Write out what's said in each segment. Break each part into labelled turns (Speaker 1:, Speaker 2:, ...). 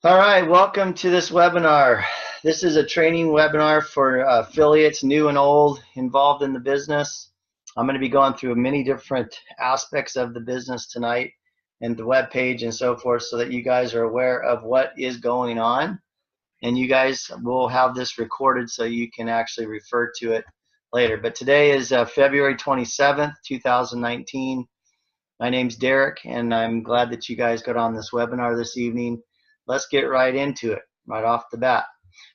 Speaker 1: All right, welcome to this webinar. This is a training webinar for affiliates, new and old, involved in the business. I'm going to be going through many different aspects of the business tonight and the web page and so forth so that you guys are aware of what is going on. And you guys will have this recorded so you can actually refer to it later. But today is February 27th, 2019. My name's Derek, and I'm glad that you guys got on this webinar this evening. Let's get right into it, right off the bat.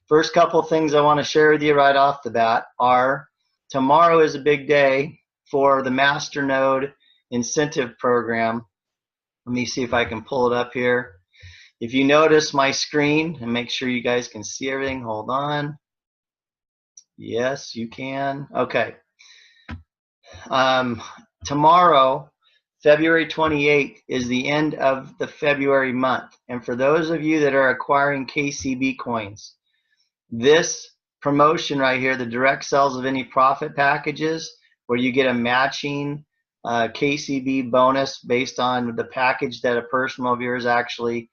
Speaker 1: First couple things I want to share with you right off the bat are tomorrow is a big day for the Masternode incentive program. Let me see if I can pull it up here. If you notice my screen, and make sure you guys can see everything, hold on. Yes, you can. Okay. Tomorrow, February 28th, is the end of the February month. And for those of you that are acquiring KCB coins, this promotion right here, the direct sales of any profit packages, where you get a matching KCB bonus based on the package that a person of yours actually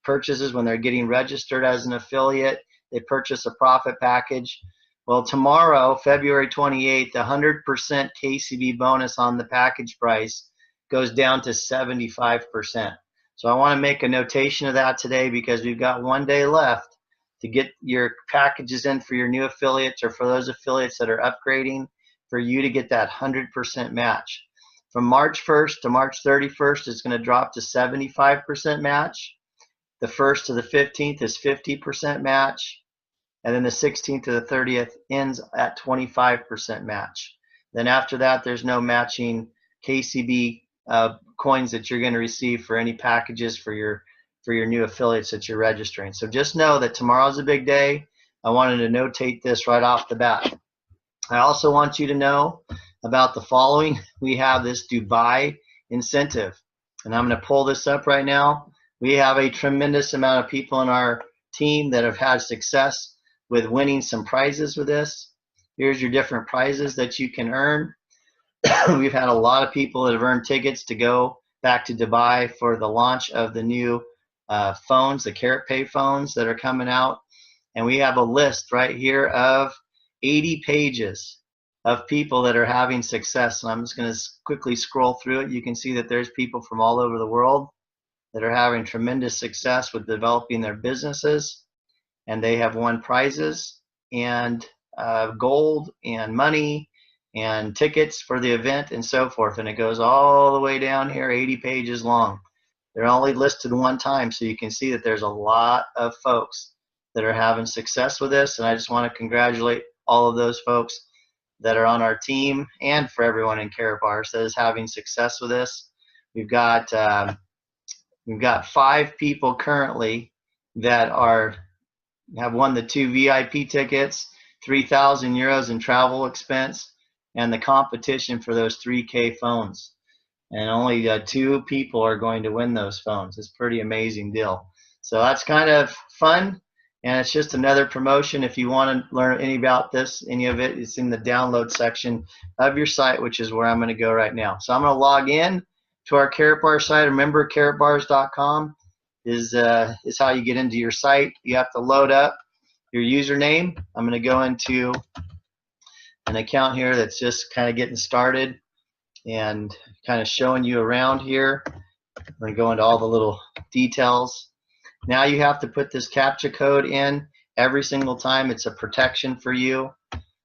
Speaker 1: purchases when they're getting registered as an affiliate. They purchase a profit package. Well, tomorrow, February 28th, 100% KCB bonus on the package price goes down to 75%. So I want to make a notation of that today because we've got one day left to get your packages in for your new affiliates or for those affiliates that are upgrading for you to get that 100% match. From March 1st to March 31st, it's going to drop to 75% match. The 1st to the 15th is 50% match. And then the 16th to the 30th ends at 25% match. Then after that, there's no matching KCB coins that you're going to receive for any packages for your new affiliates that you're registering. So just know that tomorrow's a big day. I wanted to notate this right off the bat. I also want you to know about the following. We have this Dubai incentive, and I'm going to pull this up right now. We have a tremendous amount of people in our team that have had success with winning some prizes with this. Here's your different prizes that you can earn. We've had a lot of people that have earned tickets to go back to Dubai for the launch of the new phones, the Karatbars phones that are coming out. And we have a list right here of 80 pages of people that are having success. And I'm just going to quickly scroll through it. You can see that there's people from all over the world that are having tremendous success with developing their businesses. And they have won prizes and gold and money and tickets for the event and so forth. And it goes all the way down here, 80 pages long. They're only listed one time, so you can see that there's a lot of folks that are having success with this. And I just want to congratulate all of those folks that are on our team and for everyone in Karatbars that is having success with this. We've got 5 people currently that have won the 2 VIP tickets, 3,000 euros in travel expense, and the competition for those 3K phones. And only 2 people are going to win those phones. It's a pretty amazing deal. So that's kind of fun, and it's just another promotion. If you want to learn any about this, any of it, it's in the download section of your site, which is where I'm going to go right now. So I'm going to log in to our Karatbars site. Remember, karatbars.com is how you get into your site. You have to load up your username. I'm going to go into an account here that's just kind of getting started and kind of showing you around here. I'm going to go into all the little details. Now you have to put this CAPTCHA code in every single time. It's a protection for you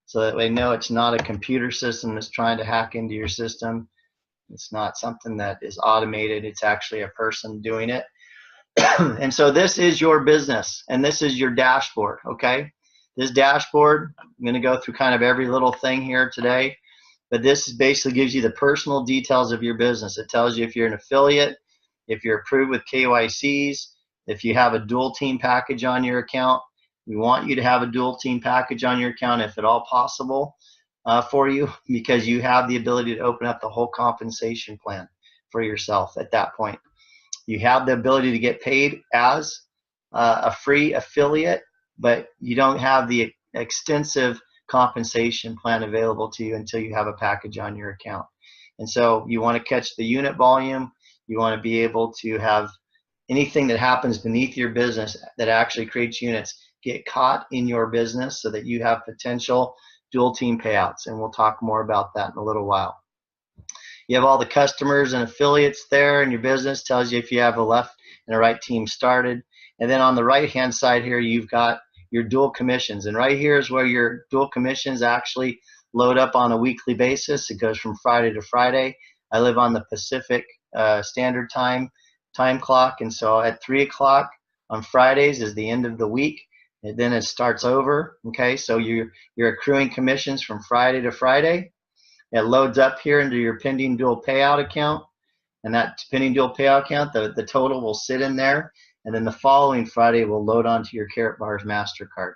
Speaker 1: so that they know it's not a computer system that's trying to hack into your system. It's not something that is automated. It's actually a person doing it. And so this is your business, and this is your dashboard, okay? This dashboard, I'm going to go through kind of every little thing here today, but this basically gives you the personal details of your business. It tells you if you're an affiliate, if you're approved with KYCs, if you have a dual team package on your account. We want you to have a dual team package on your account if at all possible for you, because you have the ability to open up the whole compensation plan for yourself at that point. You have the ability to get paid as a free affiliate, but you don't have the extensive compensation plan available to you until you have a package on your account. And so you want to catch the unit volume. You want to be able to have anything that happens beneath your business that actually creates units get caught in your business so that you have potential dual team payouts. And we'll talk more about that in a little while. You have all the customers and affiliates there in your business, tells you if you have a left and a right team started. And then on the right hand side here, you've got your dual commissions. And right here is where your dual commissions actually load up on a weekly basis. It goes from Friday to Friday. I live on the Pacific Standard Time clock, and so at 3 o'clock on Fridays is the end of the week, and then it starts over. Okay, so you're accruing commissions from Friday to Friday. It loads up here into your pending dual payout account, and that pending dual payout account, the total will sit in there, and then the following Friday will load onto your Karatbars MasterCard.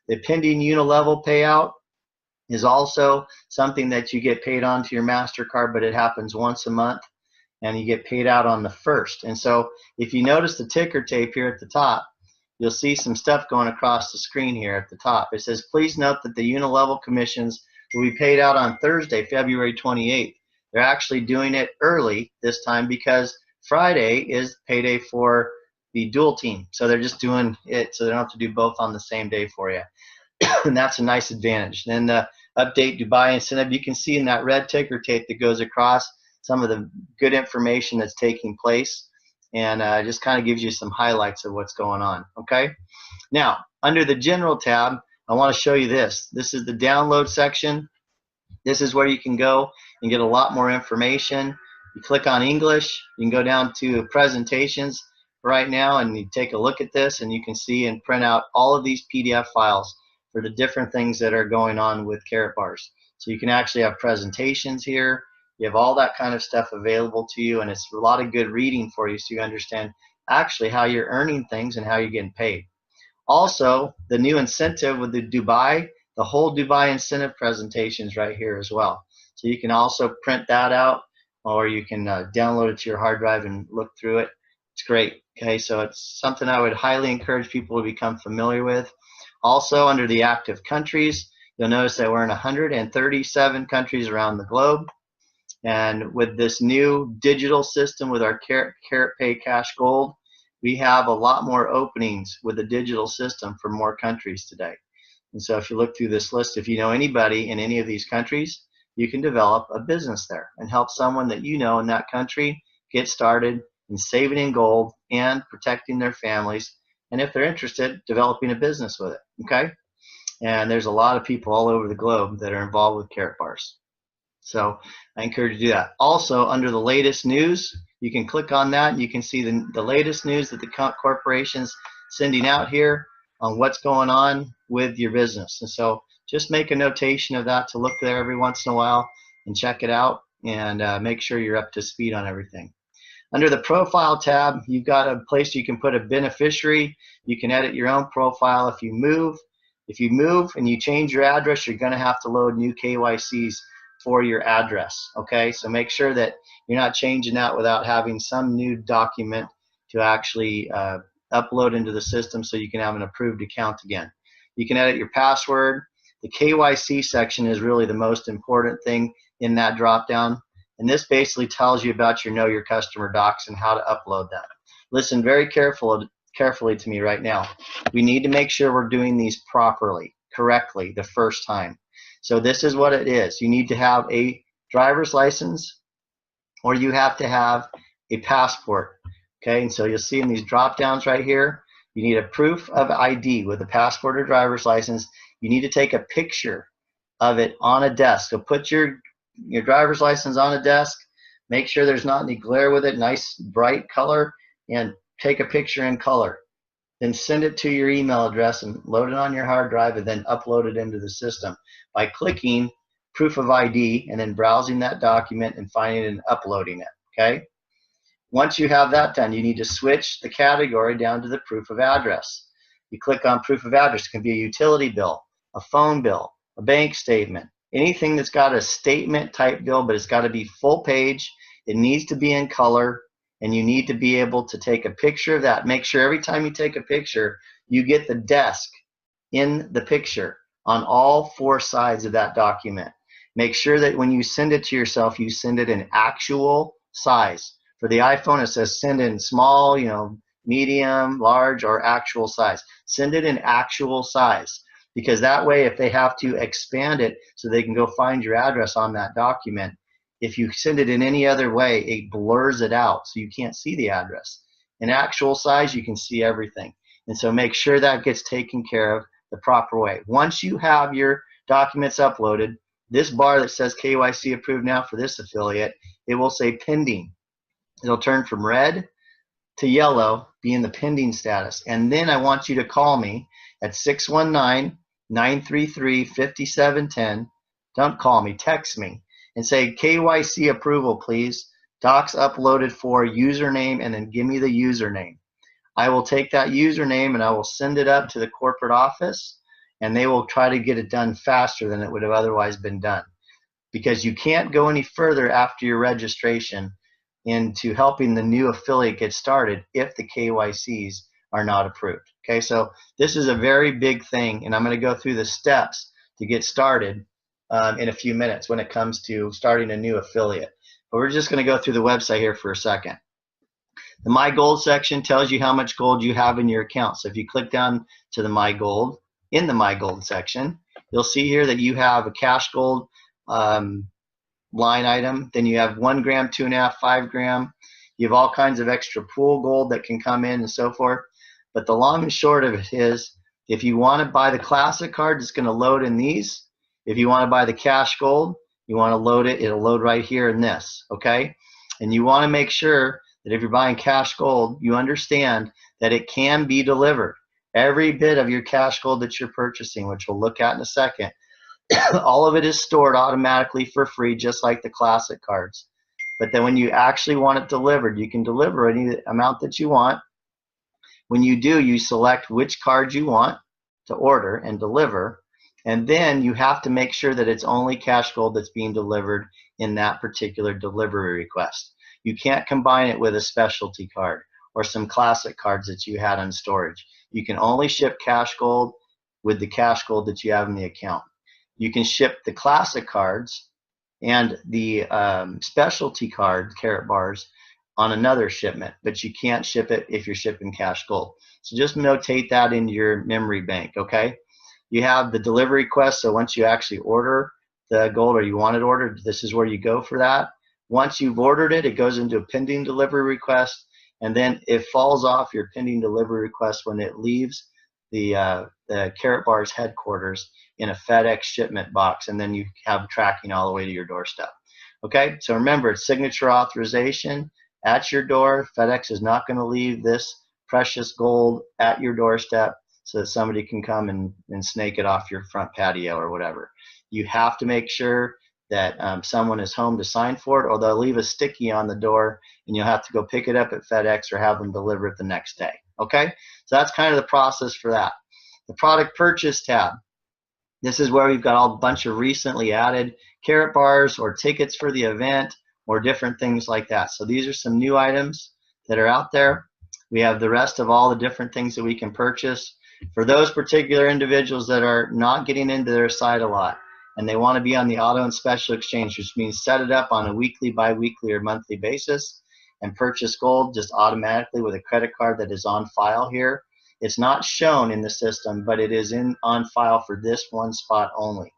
Speaker 1: The pending unilevel payout is also something that you get paid onto your MasterCard, but it happens once a month, and you get paid out on the 1st. And so if you notice the ticker tape here at the top, you'll see some stuff going across the screen here at the top. It says, please note that the unilevel commissions will be paid out on Thursday, February 28th. They're actually doing it early this time because Friday is payday for the dual team. So they're just doing it so they don't have to do both on the same day for you. And that's a nice advantage. Then the update Dubai incentive, you can see in that red ticker tape that goes across some of the good information that's taking place, and just kind of gives you some highlights of what's going on. Okay, now under the general tab, I want to show you this. This is the download section. This is where you can go and get a lot more information. You click on English, you can go down to presentations right now, and you take a look at this, and you can see and print out all of these PDF files for the different things that are going on with Karatbars. So you can actually have presentations here. You have all that kind of stuff available to you, and it's a lot of good reading for you so you understand actually how you're earning things and how you're getting paid. Also, the new incentive with the Dubai, the whole Dubai incentive presentations right here as well. So you can also print that out, or you can download it to your hard drive and look through it. It's great. Okay, so it's something I would highly encourage people to become familiar with. Also, under the active countries, you'll notice that we're in 137 countries around the globe. And with this new digital system with our KaratPay Cash Gold, we have a lot more openings with the digital system for more countries today. And so if you look through this list, if you know anybody in any of these countries, you can develop a business there and help someone that you know in that country get started in saving in gold and protecting their families. And if they're interested, developing a business with it. Okay? And there's a lot of people all over the globe that are involved with Karatbars. So I encourage you to do that. Also, under the latest news, you can click on that and you can see the latest news that the corporation's sending out here on what's going on with your business. And so just make a notation of that to look there every once in a while and check it out, and make sure you're up to speed on everything. Under the profile tab, you've got a place you can put a beneficiary. You can edit your own profile if you move. If you move and you change your address, you're going to have to load new KYCs for your address. Okay, so make sure that you're not changing that without having some new document to actually upload into the system so you can have an approved account again. You can edit your password. The KYC section is really the most important thing in that drop down, and this basically tells you about your Know Your Customer docs and how to upload that. Listen very carefully to me right now. We need to make sure we're doing these properly, correctly the first time. So this is what it is. You need to have a driver's license, or you have to have a passport. Okay, and so you'll see in these drop downs right here, you need a proof of ID with a passport or driver's license. You need to take a picture of it on a desk. So put your driver's license on a desk, make sure there's not any glare with it, nice bright color, and take a picture in color. Then send it to your email address and load it on your hard drive, and then upload it into the system by clicking proof of ID and then browsing that document and finding it and uploading it. Okay? Once you have that done, you need to switch the category down to the proof of address. You click on proof of address. It can be a utility bill, a phone bill, a bank statement, anything that's got a statement type bill, but it's got to be full page. It needs to be in color, and you need to be able to take a picture of that. Make sure every time you take a picture, you get the desk in the picture on all four sides of that document. Make sure that when you send it to yourself, you send it in actual size. For the iPhone, it says send in small, medium, large, or actual size. Send it in actual size, because that way if they have to expand it so they can go find your address on that document, if you send it in any other way, it blurs it out so you can't see the address. In actual size, you can see everything. And so make sure that gets taken care of the proper way. Once you have your documents uploaded, this bar that says KYC approved now for this affiliate, it will say pending. It'll turn from red to yellow, be in the pending status. And then I want you to call me at 619-933-5710. Don't call me, text me and say KYC approval, please. Docs uploaded for username, and then give me the username. I will take that username and I will send it up to the corporate office, and they will try to get it done faster than it would have otherwise been done, because you can't go any further after your registration into helping the new affiliate get started if the KYCs are not approved. Okay, so this is a very big thing, and I'm going to go through the steps to get started in a few minutes when it comes to starting a new affiliate. But we're just going to go through the website here for a second. The My Gold section tells you how much gold you have in your account. So if you click down to the My Gold, in the My Gold section, you'll see here that you have a cash gold line item. Then you have 1 gram, 2.5, 5 gram. You have all kinds of extra pool gold that can come in and so forth. But the long and short of it is, if you want to buy the classic card, it's going to load in these. If you want to buy the cash gold, you want to load it, it'll load right here in this, okay? And you want to make sure that if you're buying cash gold, you understand that it can be delivered. Every bit of your cash gold that you're purchasing, which we'll look at in a second, all of it is stored automatically for free, just like the classic cards. But then when you actually want it delivered, you can deliver any amount that you want. When you do, you select which card you want to order and deliver, and then you have to make sure that it's only cash gold that's being delivered in that particular delivery request. You can't combine it with a specialty card or some classic cards that you had on storage. You can only ship cash gold with the cash gold that you have in the account. You can ship the classic cards and the specialty card, Karatbars, on another shipment, but you can't ship it if you're shipping cash gold. So just notate that into your memory bank, okay? You have the delivery request, so once you actually order the gold or you want it ordered, this is where you go for that. Once you've ordered it, it goes into a pending delivery request, and then it falls off your pending delivery request when it leaves the Karatbars headquarters in a FedEx shipment box, and then you have tracking all the way to your doorstep. Okay, so remember, it's signature authorization at your door. FedEx is not going to leave this precious gold at your doorstep so that somebody can come and snake it off your front patio or whatever. You have to make sure that someone is home to sign for it, or they'll leave a sticky on the door and you'll have to go pick it up at FedEx or have them deliver it the next day. Okay, so that's kind of the process for that. The product purchase tab. This is where we've got all a bunch of recently added Karatbars or tickets for the event or different things like that. So these are some new items that are out there. We have the rest of all the different things that we can purchase. For those particular individuals that are not getting into their site a lot and they want to be on the auto and special exchange, which means set it up on a weekly, bi-weekly, or monthly basis and purchase gold just automatically with a credit card that is on file here. It's not shown in the system, but it is on file for this one spot only,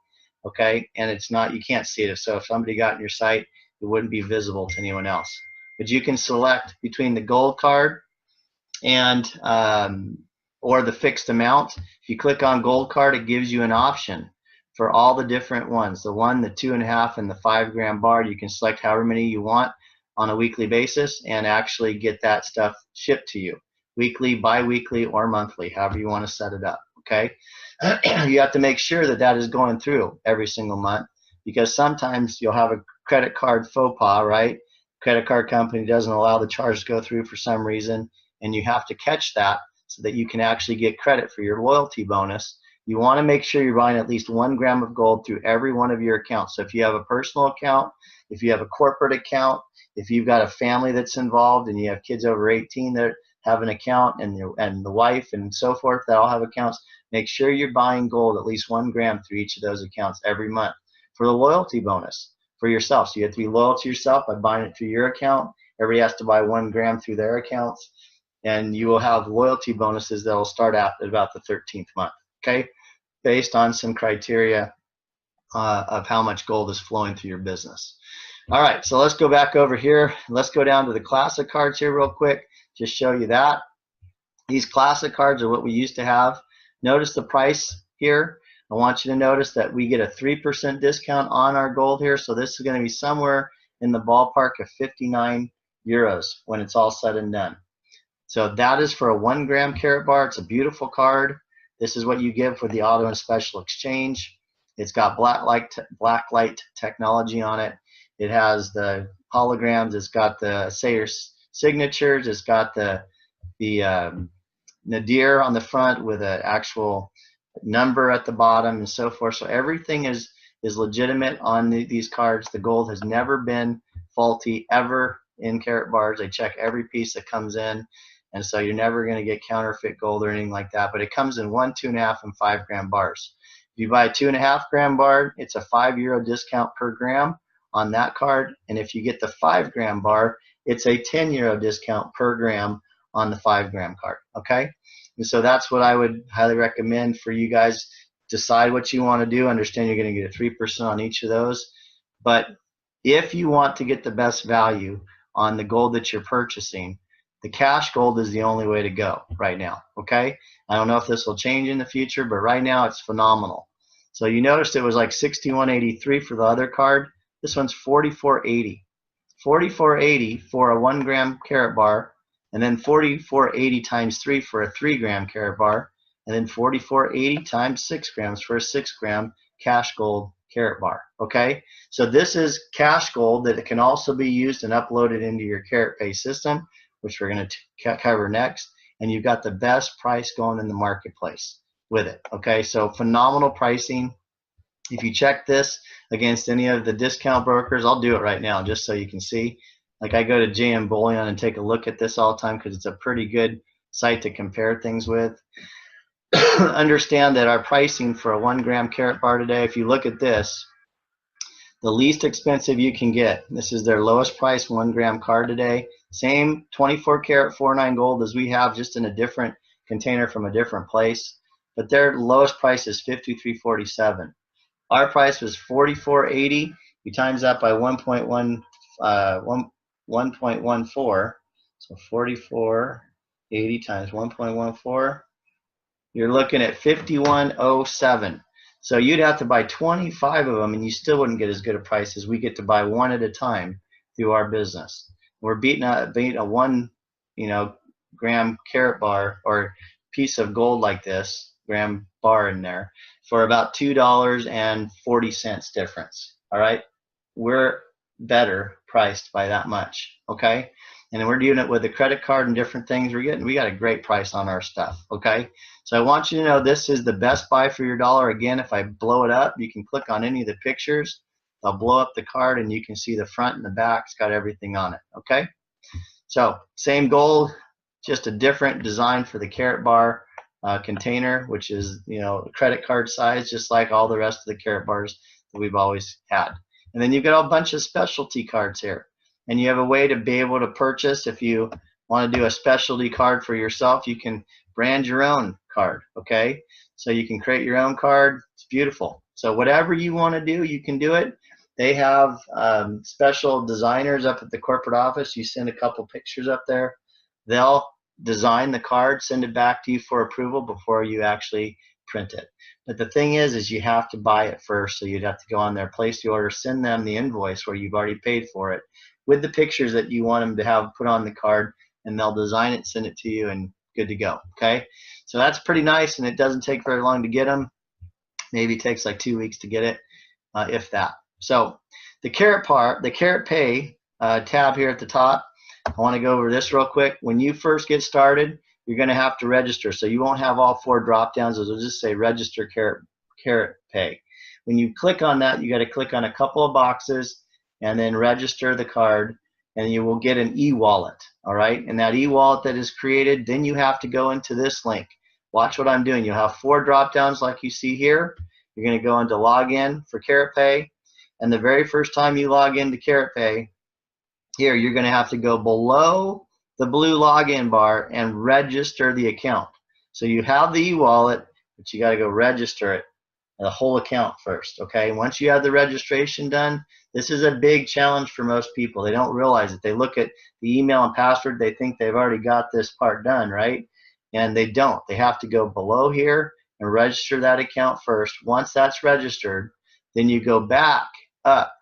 Speaker 1: okay? And it's not, you can't see it. So if somebody got in your site, it wouldn't be visible to anyone else. But you can select between the gold card and or the fixed amount. If you click on gold card, it gives you an option for all the different ones. The 1, the 2.5, and the 5 gram bar. You can select however many you want on a weekly basis and actually get that stuff shipped to you. Weekly, bi-weekly, or monthly, however you want to set it up, okay? You have to make sure that that is going through every single month, because sometimes you'll have a credit card faux pas, right? Credit card company doesn't allow the charge to go through for some reason, and you have to catch that so that you can actually get credit for your loyalty bonus. You want to make sure you're buying at least 1 gram of gold through every one of your accounts. So if you have a personal account, if you have a corporate account, if you've got a family that's involved and you have kids over 18 that have an account, and the wife and so forth that all have accounts, make sure you're buying gold at least 1 gram through each of those accounts every month for the loyalty bonus for yourself. So you have to be loyal to yourself by buying it through your account. Everybody has to buy 1 gram through their accounts. and you will have loyalty bonuses that will start out at about the 13th month, okay, based on some criteria of how much gold is flowing through your business. All right, so let's go back over here. Let's go down to the classic cards here real quick, just show you that. These classic cards are what we used to have. Notice the price here. I want you to notice that we get a 3% discount on our gold here, so this is going to be somewhere in the ballpark of 59 euros when it's all said and done. So that is for a 1 gram Karatbar. It's a beautiful card. This is what you give for the auto and special exchange. It's got black light technology on it. It has the holograms. It's got the Sayers signatures. It's got the nadir on the front with an actual number at the bottom and so forth. So everything is legitimate on these cards. The gold has never been faulty ever in Karatbars. They check every piece that comes in, and so you're never going to get counterfeit gold or anything like that. But it comes in 1, 2.5, and 5 gram bars. If you buy a 2.5 gram bar, it's a €5 discount per gram on that card, and if you get the 5 gram bar, it's a €10 discount per gram on the 5 gram card. Okay, and so that's what I would highly recommend for you guys. Decide what you want to do. Understand you're going to get a 3% on each of those, but if you want to get the best value on the gold that you're purchasing, the cash gold is the only way to go right now. Okay, I don't know if this will change in the future, but right now it's phenomenal. So you noticed it was like 61.83 for the other card. This one's 44.80. 44.80 for a 1 gram Karatbar, and then 44.80 times 3 for a 3 gram Karatbar, and then 44.80 times 6 grams for a 6 gram cash gold Karatbar. Okay, so this is cash gold that it can also be used and uploaded into your KaratPay system, which we're going to cover next, and you've got the best price going in the marketplace with it. Okay, so phenomenal pricing. If you check this against any of the discount brokers, I'll do it right now just so you can see. Like I go to JM Bullion and take a look at this all the time because it's a pretty good site to compare things with. Understand that our pricing for a 1 gram Karatbar today, if you look at this, the least expensive you can get, this is their lowest price 1 gram card today. Same 24 karat 49 gold as we have, just in a different container from a different place. But their lowest price is $53.47. Our price was $44.80. You times that by 1.14. So 44.80 times 1.14. You're looking at 51.07. So you'd have to buy 25 of them, and you still wouldn't get as good a price as we get to buy one at a time through our business. We're beating a 1 gram Karatbar or piece of gold like this, gram bar in there, for about $2.40 difference. All right, we're better priced by that much. Okay, and we're doing it with a credit card and different things. We got a great price on our stuff. Okay, so I want you to know this is the best buy for your dollar. Again, if I blow it up, you can click on any of the pictures. I'll blow up the card and you can see the front and the back. It's got everything on it. Okay, so same gold, just a different design for the Karatbar container, which is credit card size, just like all the rest of the Karatbars that we've always had. And then you've got a bunch of specialty cards here, and you have a way to be able to purchase. If you want to do a specialty card for yourself, you can brand your own card. Okay, so you can create your own card. It's beautiful. So whatever you want to do, you can do it. They have special designers up at the corporate office. You send a couple pictures up there, they'll design the card, send it back to you for approval before you actually print it. But the thing is you have to buy it first. So you'd have to go on there, place the order, send them the invoice where you've already paid for it with the pictures that you want them to have put on the card, and they'll design it, send it to you, and good to go. Okay, so that's pretty nice, and it doesn't take very long to get them. Maybe it takes like 2 weeks to get it, if that. So the KaratPay tab here at the top, I want to go over this real quick. When you first get started, you're going to have to register. So you won't have all 4 drop downs. It'll just say register KaratPay. When you click on that, you got to click on a couple of boxes and then register the card, and you will get an e-wallet. All right, and that e-wallet that is created, then you have to go into this link. Watch what I'm doing. You'll have 4 drop downs like you see here. You're going to go into login for KaratPay, and the very first time you log into KaratPay, here you're going to have to go below the blue login bar and register the account. So you have the e-wallet, but you got to go register it, the whole account first, okay? Once you have the registration done, this is a big challenge for most people. They don't realize it. They look at the email and password, they think they've already got this part done, right? And they don't. They have to go below here and register that account first. Once that's registered, then you go back up.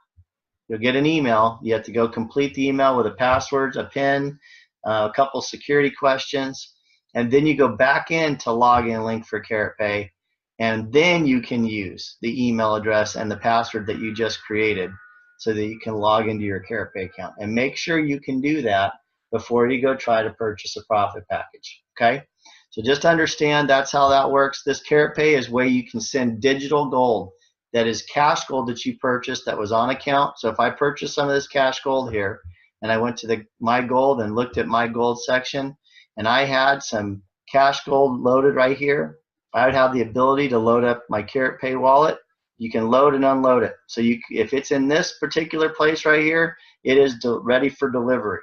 Speaker 1: You'll get an email. You have to go complete the email with a password, a PIN, a couple security questions, and then you go back into login link for KaratPay, and then you can use the email address and the password that you just created so that you can log into your KaratPay account. And make sure you can do that before you go try to purchase a profit package, okay? So just understand that's how that works. This KaratPay is where you can send digital gold. That is cash gold that you purchased that was on account. So if I purchased some of this cash gold here and I went to the My Gold and looked at My Gold section and I had some cash gold loaded right here, I would have the ability to load up my KaratPay wallet. You can load and unload it. So if it's in this particular place right here, it is ready for delivery.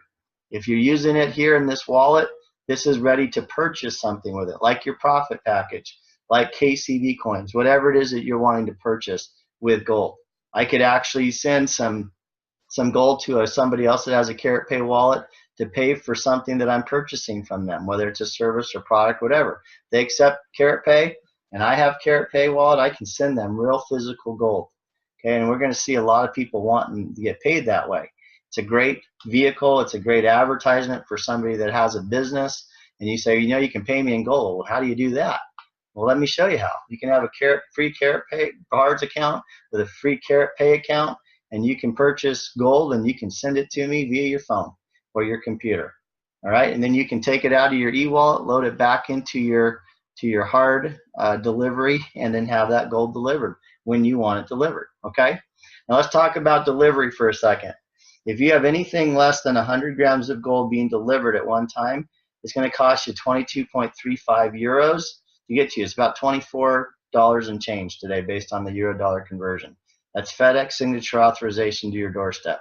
Speaker 1: If you're using it here in this wallet, this is ready to purchase something with it, like your profit package, like KCB coins, whatever it is that you're wanting to purchase with gold. I could actually send some gold to somebody else that has a KaratPay wallet to pay for something that I'm purchasing from them, whether it's a service or product, whatever. They accept KaratPay, and I have KaratPay wallet, I can send them real physical gold. Okay, and we're going to see a lot of people wanting to get paid that way. It's a great vehicle. It's a great advertisement for somebody that has a business, and you say, you know, you can pay me in gold. Well, how do you do that? Well, let me show you how. You can have a free Karatbars account with a free KaratPay account, and you can purchase gold and you can send it to me via your phone or your computer. All right, and then you can take it out of your e-wallet, load it back into your hard delivery, and then have that gold delivered when you want it delivered. Okay. Now let's talk about delivery for a second. If you have anything less than 100 grams of gold being delivered at one time, it's going to cost you 22.35 euros to get to you. It's about $24 and change today based on the euro-dollar conversion. That's FedEx signature authorization to your doorstep.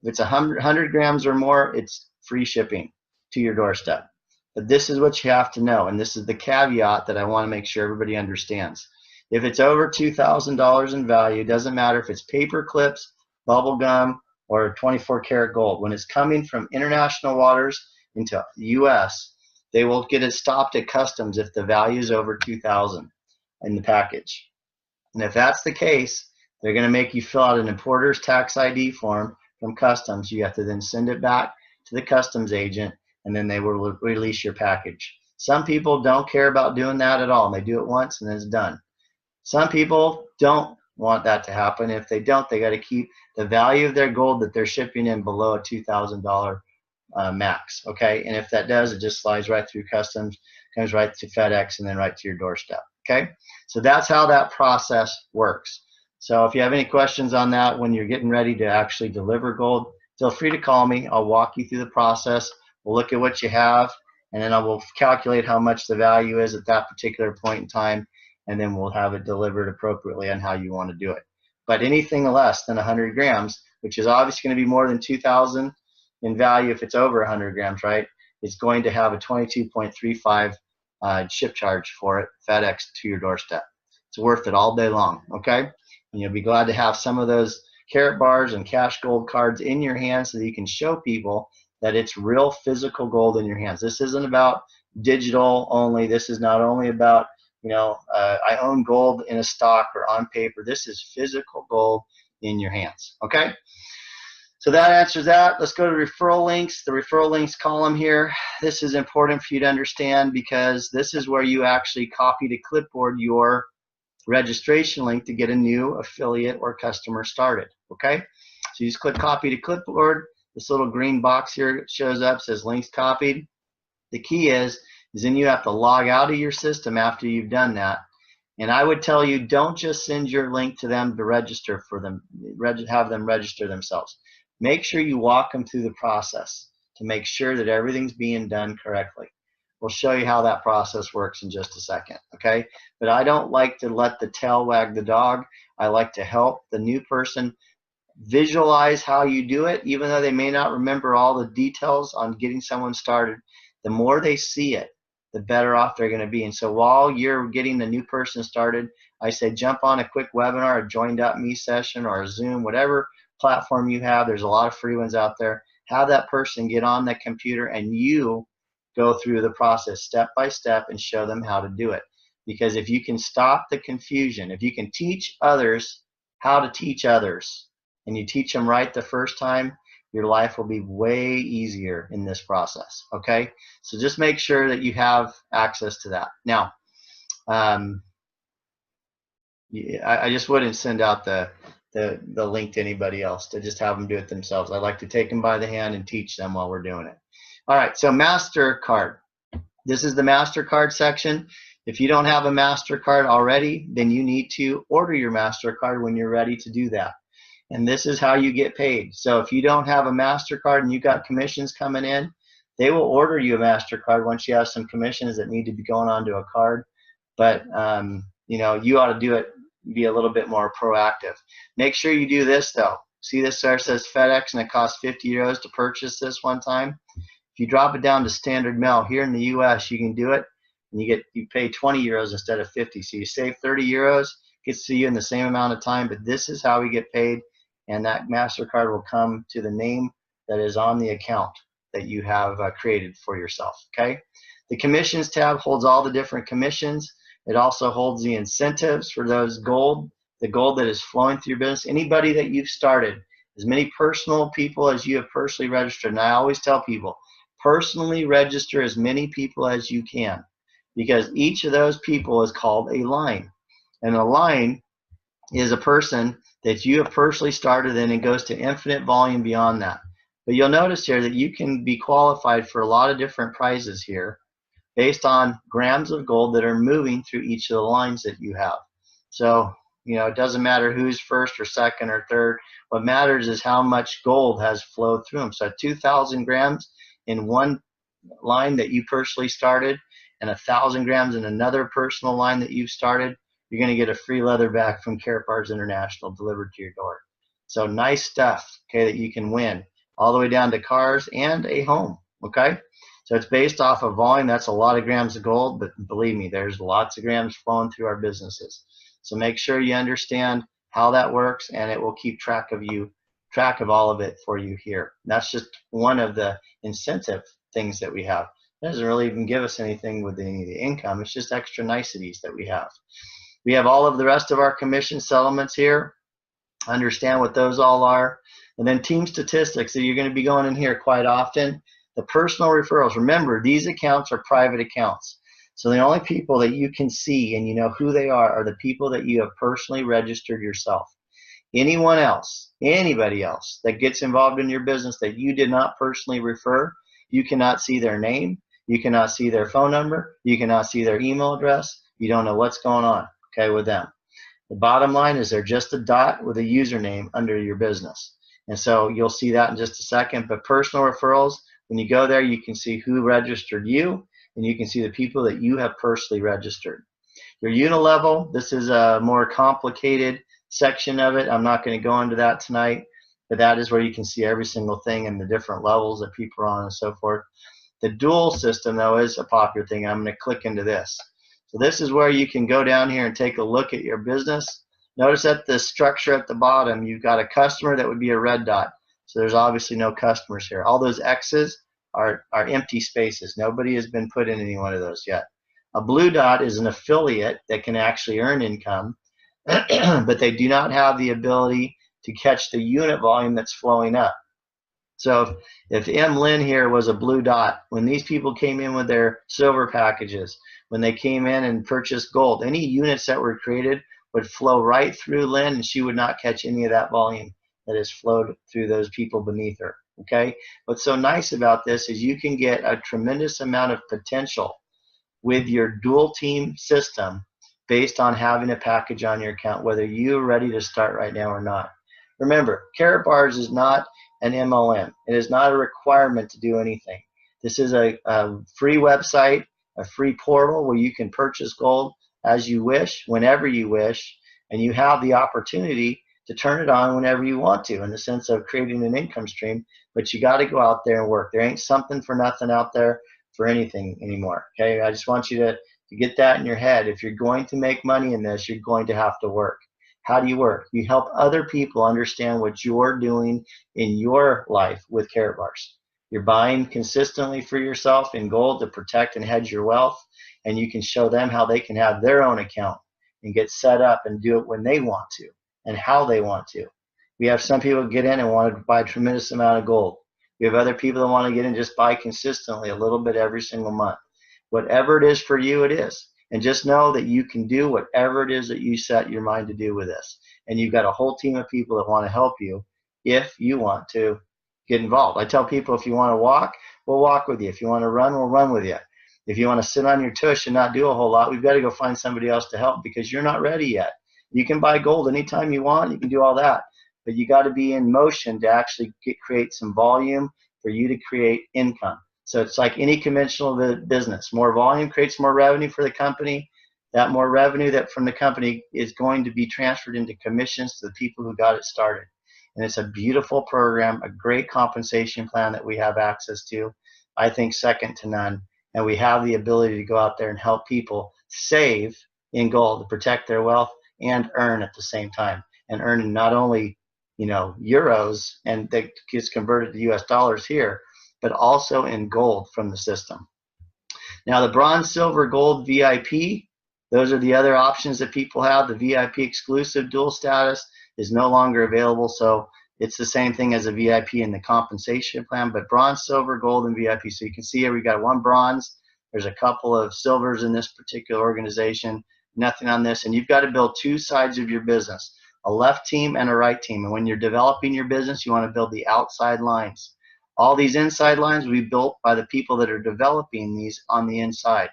Speaker 1: If it's 100 grams or more, it's free shipping to your doorstep. But this is what you have to know, and this is the caveat that I want to make sure everybody understands. If it's over $2,000 in value, it doesn't matter if it's paper clips, bubble gum, or 24 karat gold. When it's coming from international waters into the U.S., they will get it stopped at customs if the value is over $2,000 in the package. And if that's the case, they're going to make you fill out an importer's tax ID form from customs. You have to then send it back to the customs agent, and then they will release your package. Some people don't care about doing that at all, and they do it once and then it's done. Some people don't want that to happen. If they don't, they got to keep the value of their gold that they're shipping in below a $2,000 max. Okay, and if that does, it just slides right through customs, comes right to FedEx, and then right to your doorstep. Okay, so that's how that process works. So if you have any questions on that when you're getting ready to actually deliver gold, feel free to call me. I'll walk you through the process. We'll look at what you have, and then I will calculate how much the value is at that particular point in time, and then we'll have it delivered appropriately on how you want to do it. But anything less than 100 grams, which is obviously going to be more than 2,000 in value if it's over 100 grams, right? It's going to have a 22.35 ship charge for it, FedEx to your doorstep. It's worth it all day long, okay? And you'll be glad to have some of those Karatbars and cash gold cards in your hands so that you can show people that it's real physical gold in your hands. This isn't about digital only. This is not only about, you know, I own gold in a stock or on paper. This is physical gold in your hands, okay? So that answers that. Let's go to referral links. The referral links column here. This is important for you to understand because this is where you actually copy to clipboard your registration link to get a new affiliate or customer started, okay? So you just click copy to clipboard. This little green box here shows up, says links copied. The key is then you have to log out of your system after you've done that. And I would tell you, don't just send your link to them to register for them, have them register themselves. Make sure you walk them through the process to make sure that everything's being done correctly. We'll show you how that process works in just a second, okay? But I don't like to let the tail wag the dog. I like to help the new person visualize how you do it, even though they may not remember all the details on getting someone started. The more they see it, the better off they're going to be. And so while you're getting the new person started, I say jump on a quick webinar, a join.me session, or a Zoom, whatever platform you have. There's a lot of free ones out there. Have that person get on the computer and you go through the process step by step and show them how to do it. Because if you can stop the confusion, if you can teach others how to teach others, and you teach them right the first time, your life will be way easier in this process, okay? So just make sure that you have access to that. Now, I just wouldn't send out the link to anybody else, to just have them do it themselves. I like to take them by the hand and teach them while we're doing it. All right, so MasterCard. This is the MasterCard section. If you don't have a MasterCard already, then you need to order your MasterCard when you're ready to do that. And this is how you get paid. So if you don't have a MasterCard and you've got commissions coming in, they will order you a MasterCard once you have some commissions that need to be going onto a card. But you know, you ought to do it, be a little bit more proactive. Make sure you do this though. See this there says FedEx and it costs 50 euros to purchase this one time. If you drop it down to standard mail here in the US, you can do it and you pay 20 euros instead of 50. So you save 30 euros, gets to you in the same amount of time, but this is how we get paid. And that MasterCard will come to the name that is on the account that you have created for yourself, okay? The commissions tab holds all the different commissions. It also holds the incentives for those gold, the gold that is flowing through your business. Anybody that you've started, as many personal people as you have personally registered. And I always tell people, personally register as many people as you can, because each of those people is called a line. And a line is a person that you have personally started in and goes to infinite volume beyond that. But you'll notice here that you can be qualified for a lot of different prizes here based on grams of gold that are moving through each of the lines that you have. So, you know, it doesn't matter who's first or second or third. What matters is how much gold has flowed through them. So 2,000 grams in one line that you personally started and 1,000 grams in another personal line that you've started, you're going to get a free leather bag from Karatbars International delivered to your door. So nice stuff, okay, that you can win all the way down to cars and a home, okay? So it's based off of volume. That's a lot of grams of gold, but believe me, there's lots of grams flowing through our businesses. So make sure you understand how that works, and it will keep track of all of it for you here. And that's just one of the incentive things that we have. It doesn't really even give us anything with any of the income. It's just extra niceties that we have. We have all of the rest of our commission settlements here. Understand what those all are. And then team statistics. So you're going to be going in here quite often. The personal referrals. Remember, these accounts are private accounts. So the only people that you can see and you know who they are the people that you have personally registered yourself. Anyone else, anybody else that gets involved in your business that you did not personally refer, you cannot see their name. You cannot see their phone number. You cannot see their email address. You don't know what's going on, okay, with them. The bottom line is they're just a dot with a username under your business. And so you'll see that in just a second. But personal referrals, when you go there, you can see who registered you, and you can see the people that you have personally registered. Your unilevel, this is a more complicated section of it. I'm not going to go into that tonight, but that is where you can see every single thing and the different levels that people are on and so forth. The dual system, though, is a popular thing. I'm going to click into this. So this is where you can go down here and take a look at your business. Notice that the structure at the bottom, you've got a customer that would be a red dot. So there's obviously no customers here. All those X's are empty spaces. Nobody has been put in any one of those yet. A blue dot is an affiliate that can actually earn income, but they do not have the ability to catch the unit volume that's flowing up. So if M. Lynn here was a blue dot, when these people came in with their silver packages, when they came in and purchased gold, any units that were created would flow right through Lynn, and she would not catch any of that volume that has flowed through those people beneath her, okay? What's so nice about this is you can get a tremendous amount of potential with your dual team system based on having a package on your account, whether you're ready to start right now or not. Remember, Karatbars is not an MLM. It is not a requirement to do anything. This is a free website, a free portal where you can purchase gold as you wish, whenever you wish, and you have the opportunity to turn it on whenever you want to, in the sense of creating an income stream. But you got to go out there and work. There ain't something for nothing out there for anything anymore. Okay, I just want you to get that in your head. If you're going to make money in this, you're going to have to work. How do you work? You help other people understand what you're doing in your life with Karatbars. You're buying consistently for yourself in gold to protect and hedge your wealth, and you can show them how they can have their own account and get set up and do it when they want to and how they want to. We have some people get in and want to buy a tremendous amount of gold. We have other people that want to get in and just buy consistently a little bit every single month. Whatever it is for you, it is. And just know that you can do whatever it is that you set your mind to do with this. And you've got a whole team of people that want to help you if you want to get involved. I tell people, if you want to walk, we'll walk with you. If you want to run, we'll run with you. If you want to sit on your tush and not do a whole lot, we've got to go find somebody else to help, because you're not ready yet. You can buy gold anytime you want. You can do all that. But you got to be in motion to actually create some volume for you to create income. So it's like any conventional business. More volume creates more revenue for the company. That more revenue that from the company is going to be transferred into commissions to the people who got it started. And it's a beautiful program, a great compensation plan that we have access to. I think second to none. And we have the ability to go out there and help people save in gold to protect their wealth and earn at the same time. And earn not only, euros, and that gets converted to US dollars here, but also in gold from the system. Now, the bronze, silver, gold VIP, those are the other options that people have. The VIP exclusive dual status is no longer available, so it's the same thing as a VIP in the compensation plan, but bronze, silver, gold, and VIP. So you can see here we got one bronze. There's a couple of silvers in this particular organization, nothing on this, and you've got to build two sides of your business, a left team and a right team. And when you're developing your business, you want to build the outside lines. All these inside lines will be built by the people that are developing these on the inside.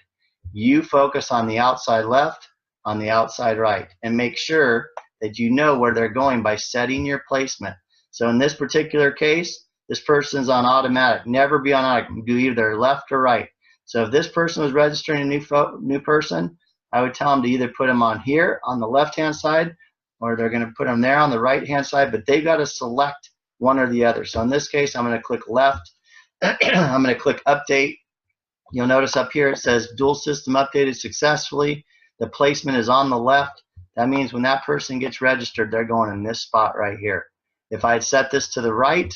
Speaker 1: You focus on the outside left, on the outside right, and make sure that you know where they're going by setting your placement. So in this particular case, this person's on automatic. Never be on automatic. Do either left or right. So if this person was registering a new person, I would tell them to either put them on here on the left-hand side, or they're going to put them there on the right-hand side, but they've got to select one or the other. So in this case, I'm going to click left. I'm going to click update. You'll notice up here it says dual system updated successfully. The placement is on the left. That means when that person gets registered, they're going in this spot right here. If I had set this to the right,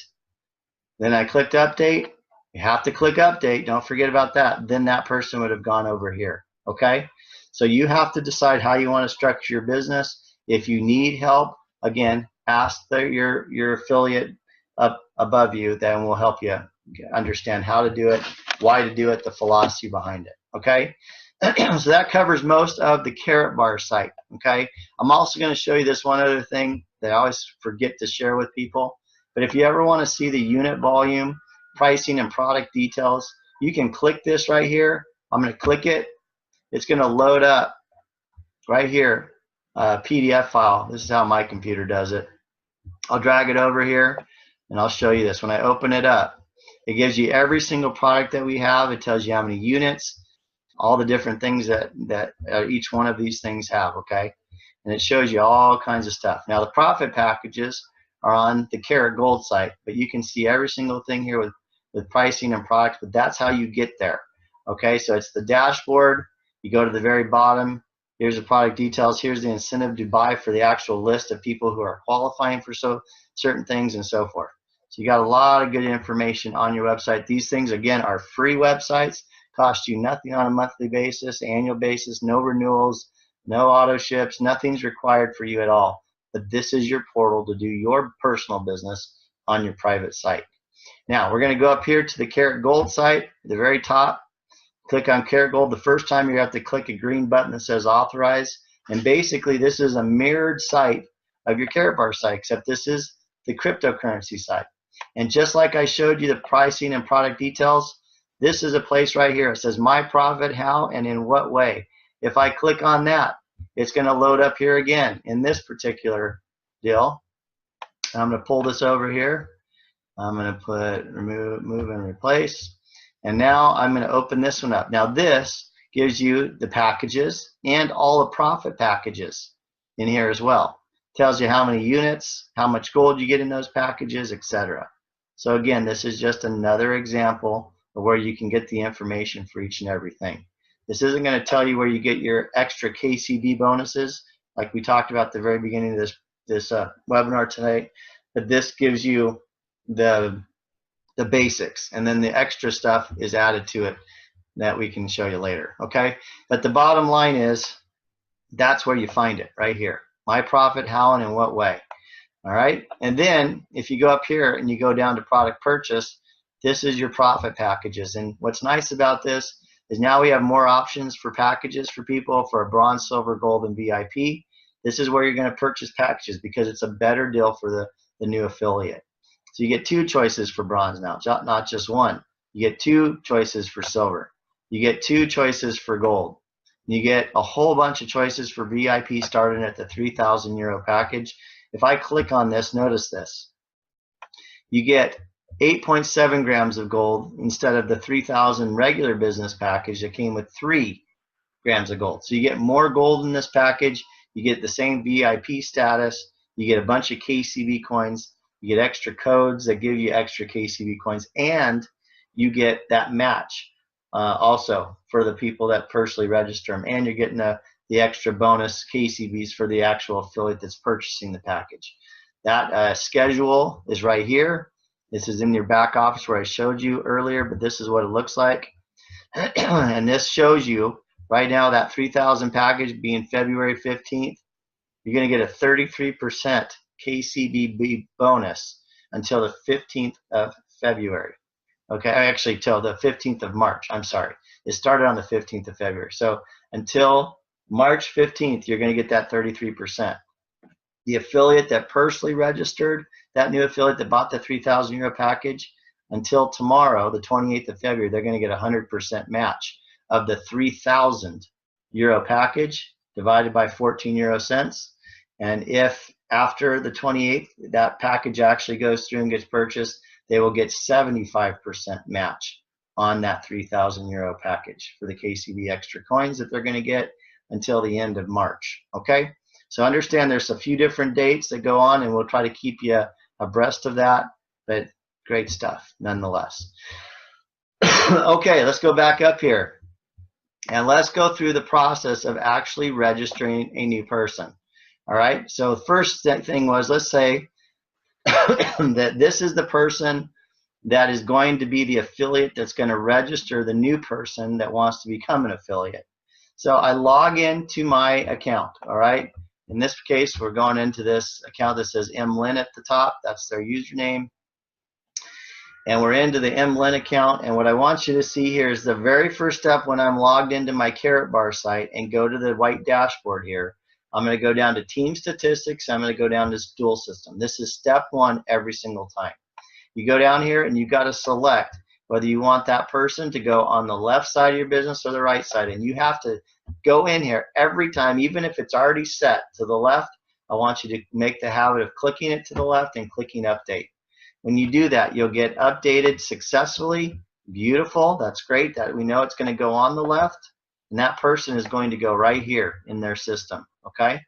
Speaker 1: then I clicked update. You have to click update. Don't forget about that. Then that person would have gone over here. Okay? So you have to decide how you want to structure your business. If you need help, again, ask your affiliate up above you, then we'll help you understand how to do it, why to do it, the philosophy behind it. Okay? So that covers most of the Karatbars site. Okay? I'm also going to show you this one other thing that I always forget to share with people. But if you ever want to see the unit volume, pricing, and product details, you can click this right here. I'm going to click it. It's going to load up right here a PDF file. This is how my computer does it. I'll drag it over here and I'll show you this. When I open it up, it gives you every single product that we have. It tells you how many units, all the different things that each one of these things have, okay? And it shows you all kinds of stuff. Now, the profit packages are on the Karat Gold site, but you can see every single thing here with pricing and products, but that's how you get there, okay? So it's the dashboard. You go to the very bottom. Here's the product details. Here's the incentive to buy for the actual list of people who are qualifying for certain things and so forth. So you got a lot of good information on your website. These things, again, are free websites. Cost you nothing on a monthly basis, annual basis, no renewals, no auto ships, nothing's required for you at all. But this is your portal to do your personal business on your private site. Now, we're going to go up here to the Karat Gold site, at the very top. Click on Karat Gold. The first time you have to click a green button that says authorize. And basically, this is a mirrored site of your Karatbars site, except this is the cryptocurrency site. And just like I showed you the pricing and product details, this is a place right here. It says my profit, how, and in what way. If I click on that, it's going to load up here again in this particular deal. I'm going to pull this over here. I'm going to put remove, move, and replace. And now I'm going to open this one up. Now this gives you the packages and all the profit packages in here as well. tells you how many units, how much gold you get in those packages, etc. So again, this is just another example of where you can get the information for each and everything. This isn't going to tell you where you get your extra KCB bonuses, like we talked about at the very beginning of this webinar tonight, but this gives you the basics, and then the extra stuff is added to it that we can show you later, okay? But the bottom line is, that's where you find it, right here. My profit, how and in what way, all right? And then if you go up here and you go down to product purchase, this is your profit packages. And what's nice about this is now we have more options for packages for people for a bronze, silver, gold, and VIP. This is where you're going to purchase packages because it's a better deal for the new affiliate. So you get 2 choices for bronze now, not just 1. You get 2 choices for silver. You get 2 choices for gold. You get a whole bunch of choices for VIP starting at the 3,000 euro package. If I click on this, notice this. You get 8.7 grams of gold instead of the 3,000 regular business package that came with 3 grams of gold. So you get more gold in this package. You get the same VIP status. You get a bunch of KCB coins. You get extra codes that give you extra KCB coins, and you get that match also for the people that personally register them, and you're getting the extra bonus KCBs for the actual affiliate that's purchasing the package. That schedule is right here. This is in your back office where I showed you earlier, but this is what it looks like. And this shows you right now that 3,000 package being February 15th, you're going to get a 33% KCB bonus until the 15th of February. Okay, actually till the 15th of March. I'm sorry. It started on the 15th of February. So until March 15th, you're going to get that 33%. The affiliate that personally registered, that new affiliate that bought the 3,000 euro package, until tomorrow, the 28th of February, they're going to get a 100% match of the 3,000 euro package divided by 14 euro cents. And if after the 28th, that package actually goes through and gets purchased, they will get 75% match on that 3,000 euro package for the KCB extra coins that they're going to get until the end of March. Okay, so understand there's a few different dates that go on, and we'll try to keep you abreast of that, but great stuff nonetheless. Okay, let's go back up here and let's go through the process of actually registering a new person. All right, so the first thing was, let's say that this is the person that is going to be the affiliate that's going to register the new person that wants to become an affiliate. So I log into my account, all right? In this case, we're going into this account that says MLin at the top. That's their username. And we're into the MLin account, and what I want you to see here is the very first step when I'm logged into my Karatbars site and go to the white dashboard here. I'm going to go down to Team Statistics. I'm going to go down to Dual System. This is step 1 every single time. You go down here and you've got to select whether you want that person to go on the left side of your business or the right side. And you have to go in here every time, even if it's already set to the left. I want you to make the habit of clicking it to the left and clicking Update. When you do that, you'll get updated successfully. Beautiful. That's great. That we know it's going to go on the left. And that person is going to go right here in their system, okay?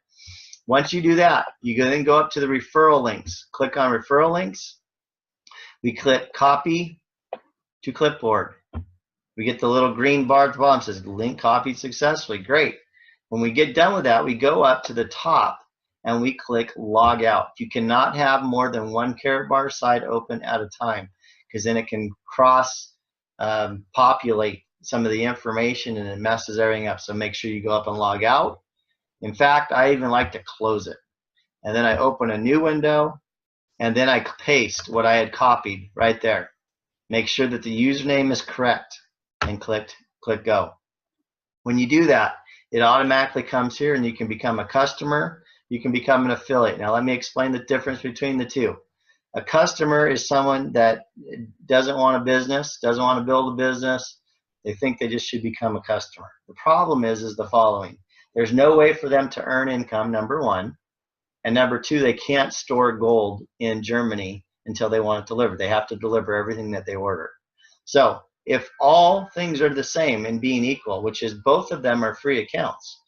Speaker 1: Once you do that, you then go up to the referral links. Click on referral links. We click copy to clipboard. We get the little green bar at the bottom that says link copied successfully. Great. When we get done with that, we go up to the top and we click log out. You cannot have more than one Karatbars site open at a time, because then it can cross populate some of the information and it messes everything up. So make sure you go up and log out. In fact, I even like to close it. And then I open a new window, and then I paste what I had copied right there. Make sure that the username is correct and click go. When you do that, it automatically comes here and you can become a customer, you can become an affiliate. Now let me explain the difference between the two. A customer is someone that doesn't want a business, doesn't want to build a business. They think they just should become a customer. The problem is the following. There's no way for them to earn income, number 1. And number 2, they can't store gold in Germany until they want it delivered. They have to deliver everything that they order. So if all things are the same and being equal, which is both of them are free accounts,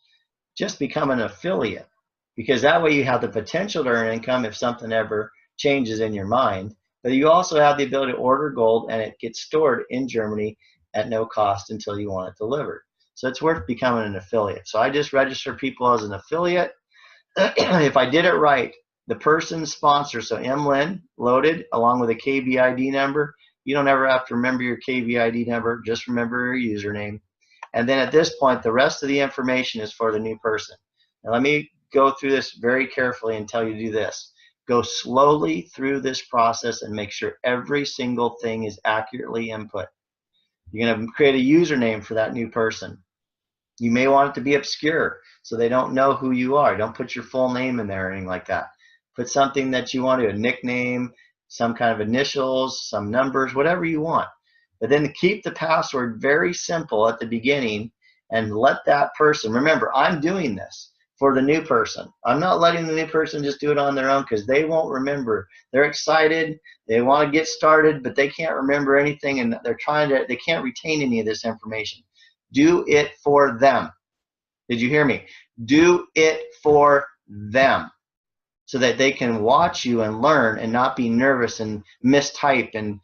Speaker 1: just become an affiliate. because that way you have the potential to earn income if something ever changes in your mind. But you also have the ability to order gold, and it gets stored in Germany at no cost until you want it delivered. So it's worth becoming an affiliate. So I just register people as an affiliate. If I did it right, the person's sponsor, so MLIN loaded along with a KBID number. You don't ever have to remember your KBID number, just remember your username. And then at this point, the rest of the information is for the new person. Now let me go through this very carefully and tell you to do this. Go slowly through this process and make sure every single thing is accurately input. You're going to create a username for that new person. You may want it to be obscure so they don't know who you are. Don't put your full name in there or anything like that. Put something that you want to, a nickname, some kind of initials, some numbers, whatever you want. But then keep the password very simple at the beginning and let that person, remember, I'm doing this for the new person. I'm not letting the new person just do it on their own because they won't remember. They're excited, they want to get started, but they can't remember anything and they can't retain any of this information. Do it for them. Did you hear me? Do it for them so that they can watch you and learn and not be nervous and mistype and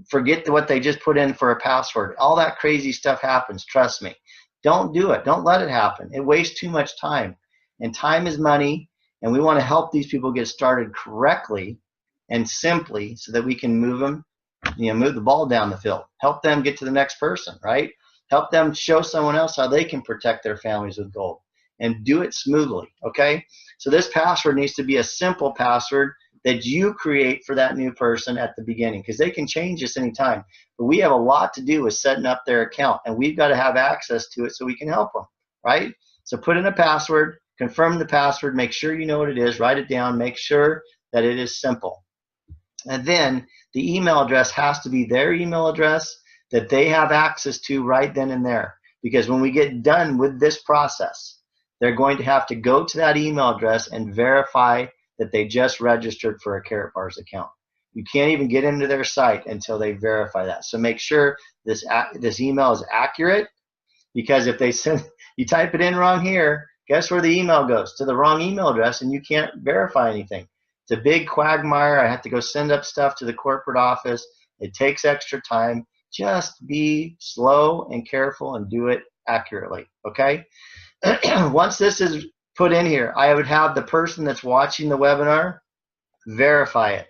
Speaker 1: forget what they just put in for a password. All that crazy stuff happens, trust me. Don't do it. Don't let it happen. It wastes too much time. And time is money, and we want to help these people get started correctly and simply so that we can move the ball down the field. Help them get to the next person, right? Help them show someone else how they can protect their families with gold, and do it smoothly, okay? So this password needs to be a simple password that you create for that new person at the beginning, because they can change this anytime. But we have a lot to do with setting up their account, and we've got to have access to it so we can help them, right? So put in a password, confirm the password, make sure you know what it is, write it down, make sure that it is simple. And then the email address has to be their email address that they have access to right then and there. Because when we get done with this process, they're going to have to go to that email address and verify that they just registered for a Karatbars account. You can't even get into their site until they verify that. So make sure this email is accurate, because if you type it in wrong here, guess where the email goes? To the wrong email address, and you can't verify anything. It's a big quagmire. I have to go send up stuff to the corporate office. It takes extra time. Just be slow and careful and do it accurately, okay? Once this is put in here, I would have the person that's watching the webinar verify it.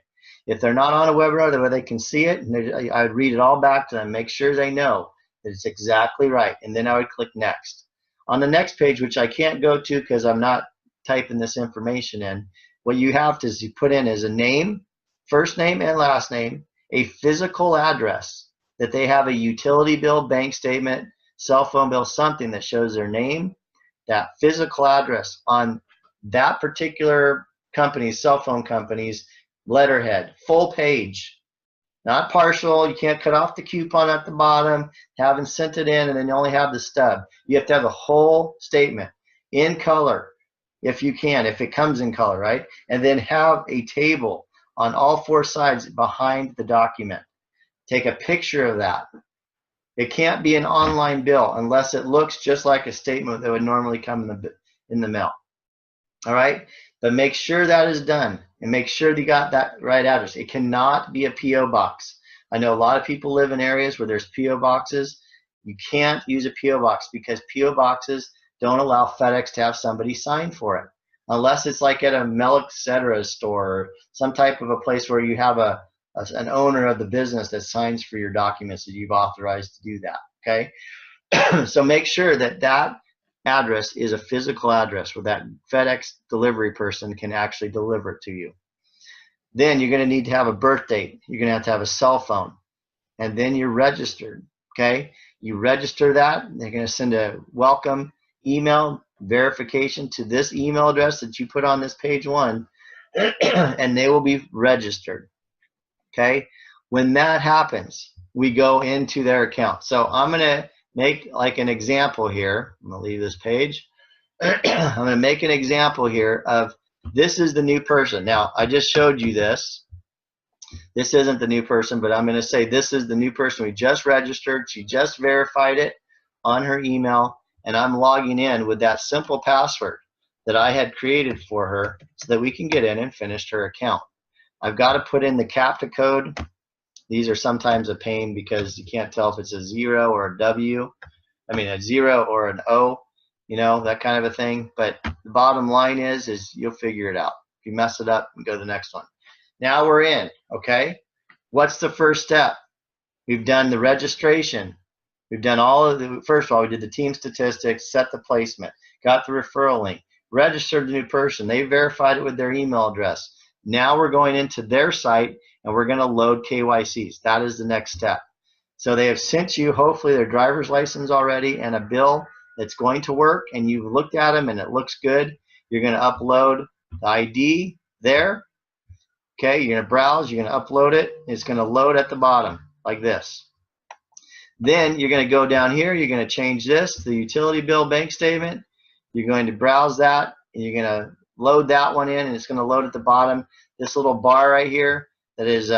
Speaker 1: If they're not on a webinar, the way they can see it, and I would read it all back to them, make sure they know that it's exactly right, and then I would click next. On the next page, which I can't go to because I'm not typing this information in, what you have to put in is a name, first name and last name, a physical address, that they have a utility bill, bank statement, cell phone bill, something that shows their name, that physical address on that particular company's, cell phone company's letterhead, full page, not partial. You can't cut off the coupon at the bottom, haven't sent it in, and then you only have the stub. You have to have a whole statement in color if you can, if it comes in color, right? And then have a table on all four sides behind the document. Take a picture of that. It can't be an online bill unless it looks just like a statement that would normally come in the mail. All right? But make sure that is done, and make sure you got that right address. It cannot be a P.O. box. I know a lot of people live in areas where there's P.O. boxes. You can't use a P.O. box because P.O. boxes don't allow FedEx to have somebody sign for it, unless it's like at a Mel Etc. store or some type of a place where you have an owner of the business that signs for your documents that you've authorized to do that, okay? So make sure that that address is a physical address where that FedEx delivery person can actually deliver it to you. Then you're going to need to have a birth date. You're going to have a cell phone, and then you're registered, okay? You register that. They're going to send a welcome email verification to this email address that you put on this page 1, and they will be registered. Okay, when that happens, we go into their account. So I'm going to make like an example here. I'm going to leave this page. I'm going to make an example here of this is the new person. Now, I just showed you this. This isn't the new person, but I'm going to say this is the new person. We just registered. She just verified it on her email, and I'm logging in with that simple password. that I had created for her so that we can get in and finish her account. I've got to put in the CAPTCHA code. These are sometimes a pain because you can't tell if it's a 0 or a W. I mean a 0 or an O, you know, that kind of a thing. But the bottom line is you'll figure it out. If you mess it up, go to the next one. Now we're in, okay? What's the first step? We've done the registration. We've done all of the, first of all, we did the team statistics, set the placement, got the referral link, registered the new person. They verified it with their email address. Now we're going into their site and we're going to load KYCs. That is the next step. So they have sent you hopefully their driver's license already and a bill that's going to work, and you've looked at them and it looks good. You're going to upload the ID there. Okay, you're going to browse, you're going to upload it. It's going to load at the bottom like this. Then you're going to go down here, you're going to change this to the utility bill bank statement. You're going to browse that and you're going to load that one in, and it's going to load at the bottom. This little bar right here that is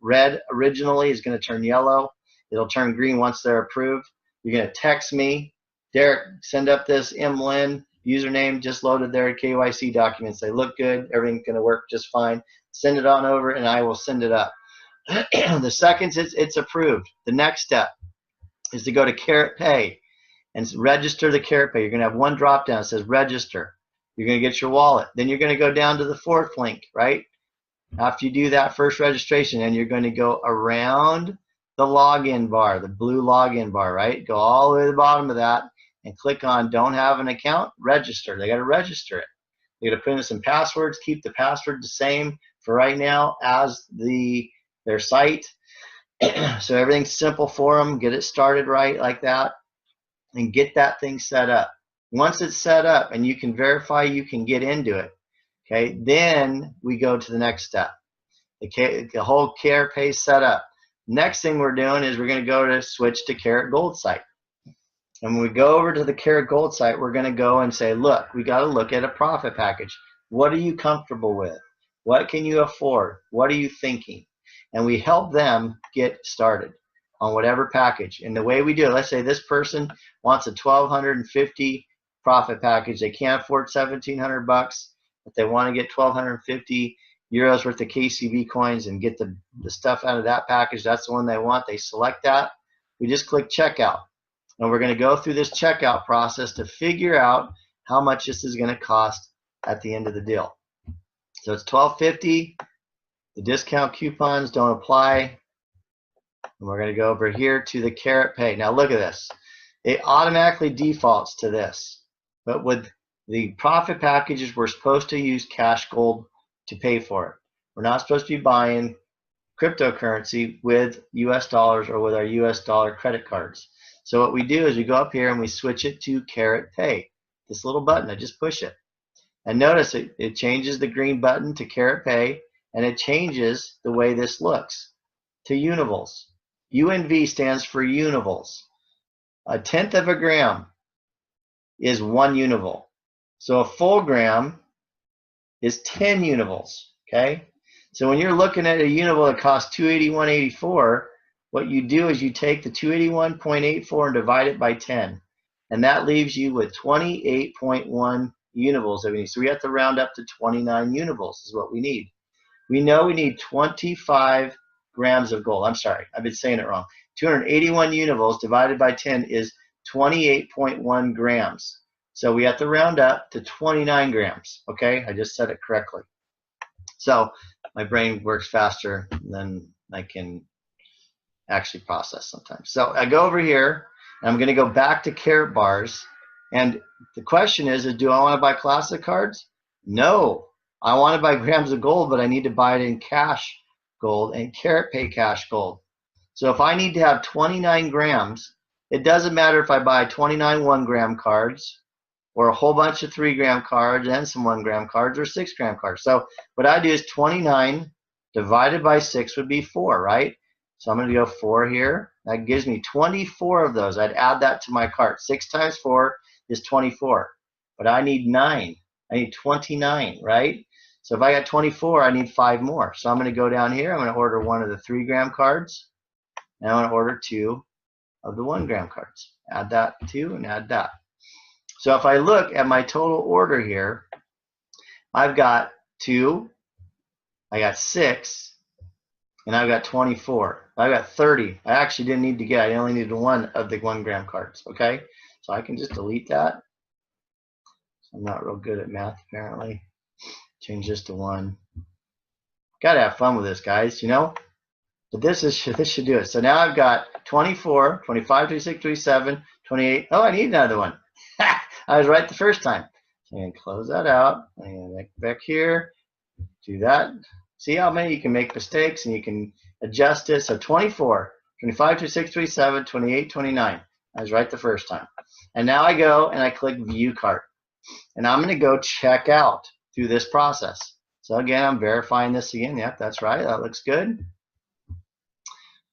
Speaker 1: red originally is going to turn yellow. It'll turn green once they're approved. You're going to text me, Derek, send up this MLIN username, just loaded their KYC documents. They look good. Everything's going to work just fine. Send it on over and I will send it up. The second it's approved, the next step is to go to Karatpay and register the Karatpay. You're going to have one drop down that says register. You're going to get your wallet. Then you're going to go down to the fourth link, right? After you do that first registration, and you're going to go around the login bar, the blue login bar, right? Go all the way to the bottom of that and click on don't have an account, register. They got to register it. They got to put in some passwords, keep the password the same for right now as their site. So everything's simple for them. Get it started right like that and get that thing set up. Once it's set up and you can verify you can get into it, okay, then we go to the next step. The whole Karatpay set up. Next thing we're doing is we're going to go to switch to Karat Gold site. And when we go over to the Karat Gold site, we're going to go and say, look, we got to look at a profit package. What are you comfortable with? What can you afford? What are you thinking? And we help them get started on whatever package. And the way we do it, let's say this person wants a $1,250 profit package. They can't afford $1,700 bucks, but they want to get 1,250 euros worth of KCB coins and get the stuff out of that package. That's the one they want. They select that. We just click checkout. And we're going to go through this checkout process to figure out how much this is going to cost at the end of the deal. So it's $1,250. The discount coupons don't apply. And we're going to go over here to the Karatpay. Now look at this. It automatically defaults to this. But with the profit packages, we're supposed to use cash gold to pay for it. We're not supposed to be buying cryptocurrency with US dollars or with our US dollar credit cards. So what we do is we go up here and we switch it to Karatpay. This little button, I just push it. And notice it changes the green button to Karatpay, and it changes the way this looks to univols. UNV stands for univols. 1/10 of a gram is 1 univol. So a full gram is 10 univols, okay? So when you're looking at a univol that costs $281.84, what you do is you take the 281.84 and divide it by 10. And that leaves you with 28.1 univols that we need. So we have to round up to 29 univols is what we need. We know we need 25 grams of gold. I'm sorry, I've been saying it wrong. 281 univols divided by 10 is 28.1 grams. So we have to round up to 29 grams, okay? I just said it correctly. So my brain works faster than I can actually process sometimes. So I go over here, and I'm going to go back to Karatbars, and the question is do I want to buy classic cards? No. I want to buy grams of gold, but I need to buy it in cash gold and Karatpay cash gold. So if I need to have 29 grams, it doesn't matter if I buy 29 1-gram cards or a whole bunch of 3-gram cards and some 1-gram cards or 6-gram cards. So what I do is 29 divided by 6 would be 4, right? So I'm going to go 4 here. That gives me 24 of those. I'd add that to my cart. 6 times 4 is 24. But I need 9. I need 29, right? So if I got 24, I need 5 more. So I'm going to go down here. I'm going to order 1 of the 3-gram cards. And I'm going to order 2 of the 1-gram cards. Add that 2 and add that. So if I look at my total order here, I've got 2, I got 6, and I've got 24. I've got 30. I actually didn't need to get, I only needed 1 of the 1 gram cards, okay? So I can just delete that. I'm not real good at math, apparently. Change this to 1. Gotta have fun with this, guys, you know? But this should do it. So now I've got 24, 25, 26, 27, 28. Oh, I need another one. I was right the first time. So I'm going to close that out. I'm going to back here, do that. See how many you can make mistakes and you can adjust it. So 24, 25, 26, 27, 28, 29. I was right the first time. And now I go and I click View Cart. And I'm going to go check out through this process. So again, I'm verifying this again. Yep, that's right. That looks good.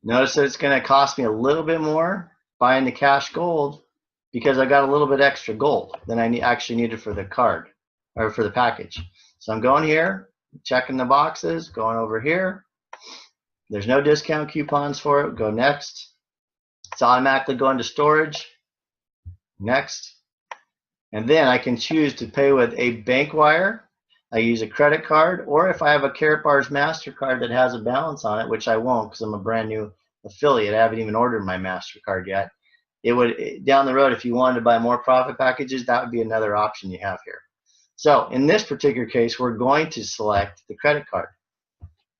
Speaker 1: Notice that it's going to cost me a little bit more buying the cash gold because I got a little bit extra gold than I actually needed for the card or for the package. So I'm going here, checking the boxes, going over here. There's no discount coupons for it. Go next. It's automatically going to storage. Next. And then I can choose to pay with a bank wire. I use a credit card, or if I have a Karatbars MasterCard that has a balance on it, which I won't because I'm a brand new affiliate. I haven't even ordered my MasterCard yet. It would, down the road, if you wanted to buy more profit packages, that would be another option you have here. So in this particular case, we're going to select the credit card.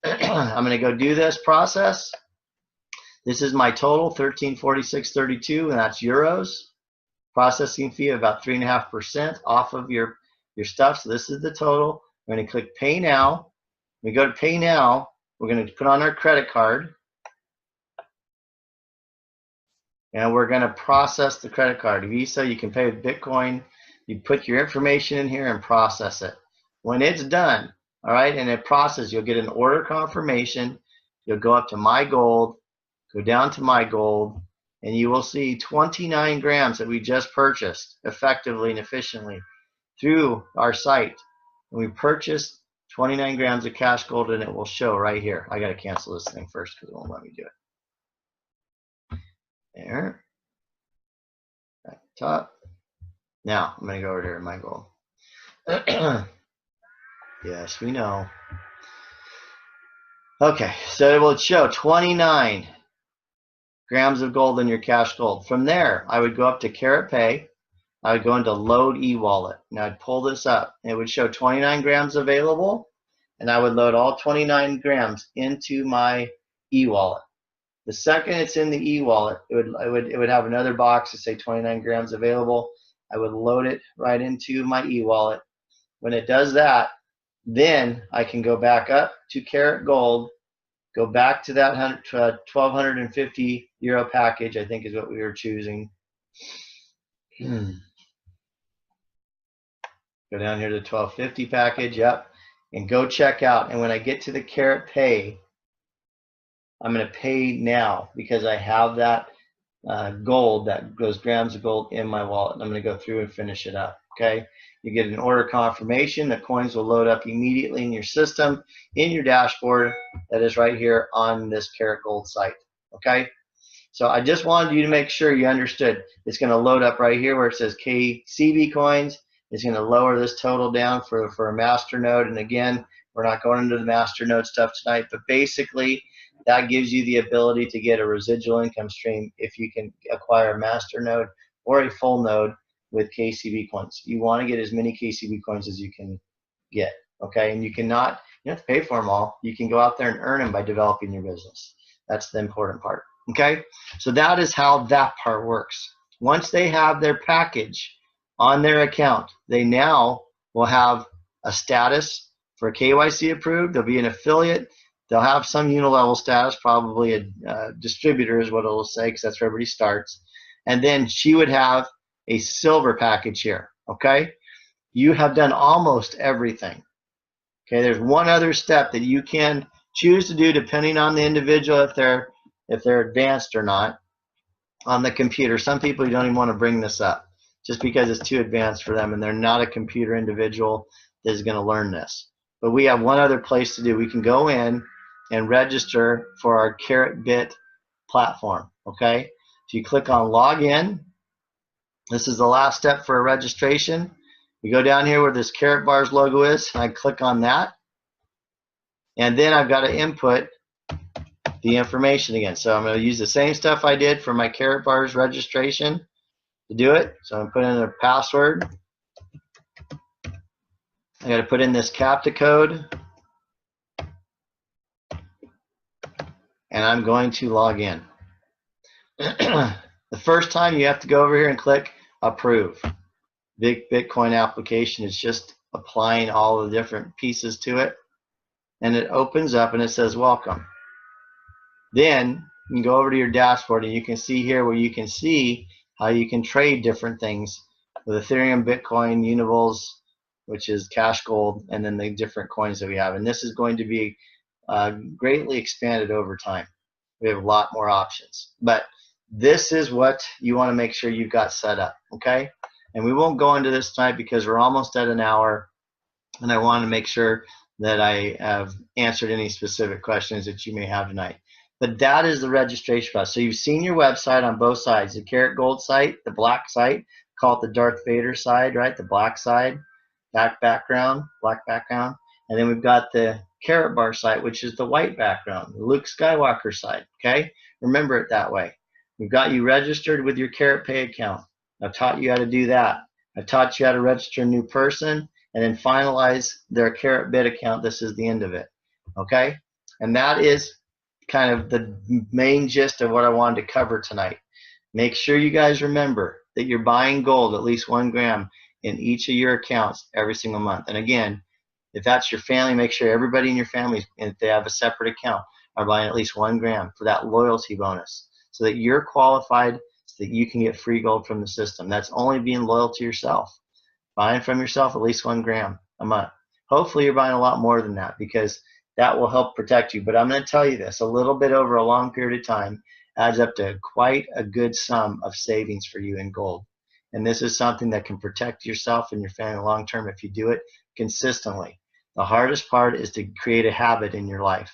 Speaker 1: I'm going to go do this process. This is my total, 1346.32, and that's euros. Processing fee of about 3.5% off of your stuff. So this is the total. We're going to click Pay Now. When we go to Pay Now, we're going to put on our credit card. And we're going to process the credit card. Visa, you can pay with Bitcoin. You put your information in here and process it. When it's done, all right, and it processes, you'll get an order confirmation. You'll go up to My Gold, go down to My Gold, and you will see 29 grams that we just purchased effectively and efficiently through our site. And we purchased 29 grams of cash gold, and it will show right here. I got to cancel this thing first because it won't let me do it. There. At the top. Now, I'm going to go over here to My Gold. Yes, we know. Okay, so it will show 29 grams of gold in your cash gold. From there, I would go up to Karat Pay. I would go into Load e-wallet. And I'd pull this up. And it would show 29 grams available. And I would load all 29 grams into my e-wallet. The second it's in the e-wallet, it would have another box to say 29 grams available. I would load it right into my e-wallet. When it does that, then I can go back up to Karat Gold, go back to that 1,250 euro package, I think is what we were choosing. Go down here to 1250 package, yep, and go check out. And when I get to the Karat Pay, I'm going to pay now because I have that gold, those grams of gold in my wallet. And I'm going to go through and finish it up. Okay, you get an order confirmation. The coins will load up immediately in your system, in your dashboard that is right here on this Karat Gold site. Okay, so I just wanted you to make sure you understood. It's going to load up right here where it says KCB coins. It's going to lower this total down for a master node. And again, we're not going into the master node stuff tonight, but basically that gives you the ability to get a residual income stream if you can acquire a master node or a full node with KCB coins. You want to get as many KCB coins as you can get, okay? And you don't have to pay for them all. You can go out there and earn them by developing your business. That's the important part, okay? So that is how that part works. Once they have their package on their account, they now will have a status for KYC approved. They'll be an affiliate. They'll have some unilevel status, probably a distributor is what it'll say, because that's where everybody starts. And then she would have a silver package here, okay? You have done almost everything. Okay, there's one other step that you can choose to do depending on the individual, if they're advanced or not on the computer. Some people, you don't even want to bring this up just because it's too advanced for them and they're not a computer individual that is going to learn this. But we have one other place to do. We can go in and register for our KaratBit platform, okay? So you click on login. This is the last step for a registration. We go down here where this Karatbars logo is, and I click on that. And then I've got to input the information again. So I'm going to use the same stuff I did for my Karatbars registration to do it. So I'm going to put in a password. I got to put in this CAPTCHA code. And I'm going to log in. The first time you have to go over here and click approve. Big Bitcoin application is just applying all the different pieces to it. And it opens up and it says welcome. Then you can go over to your dashboard and you can see here where you can see how you can trade different things with Ethereum, Bitcoin, Unibles, which is Cash Gold, and then the different coins that we have. And this is going to be greatly expanded over time. We have a lot more options. But this is what you want to make sure you've got set up, okay? And we won't go into this tonight because we're almost at an hour, and I want to make sure that I have answered any specific questions that you may have tonight. But that is the registration process. So you've seen your website on both sides, the Karat Gold site, the black site, call it the Darth Vader side, right? The black side, black background. And then we've got the Karatbar site, which is the white background, the Luke Skywalker side, okay? Remember it that way. We've got you registered with your Karat Pay account. I've taught you how to do that. I've taught you how to register a new person and then finalize their Karat Bit account. This is the end of it, okay? And that is kind of the main gist of what I wanted to cover tonight. Make sure you guys remember that you're buying gold at least 1 gram in each of your accounts every single month. And again, if that's your family, make sure everybody in your family, if they have a separate account, are buying at least 1 gram for that loyalty bonus so that you're qualified so that you can get free gold from the system. That's only being loyal to yourself. Buying from yourself at least 1 gram a month. Hopefully you're buying a lot more than that because that will help protect you. But I'm going to tell you this, a little bit over a long period of time adds up to quite a good sum of savings for you in gold. And this is something that can protect yourself and your family long term if you do it consistently. The hardest part is to create a habit in your life.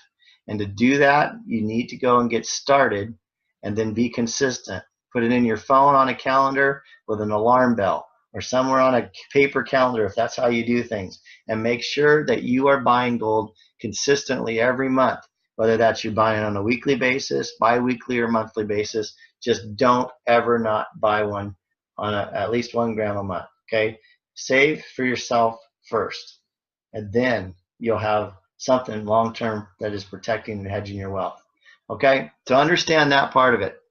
Speaker 1: And to do that, you need to go and get started and then be consistent. Put it in your phone on a calendar with an alarm bell or somewhere on a paper calendar if that's how you do things. And make sure that you are buying gold consistently every month, whether that's you're buying on a weekly basis, bi-weekly or monthly basis. Just don't ever not buy one on at least 1 gram a month, okay? Save for yourself first, and then you'll have something long-term that is protecting and hedging your wealth, okay? To understand that part of it,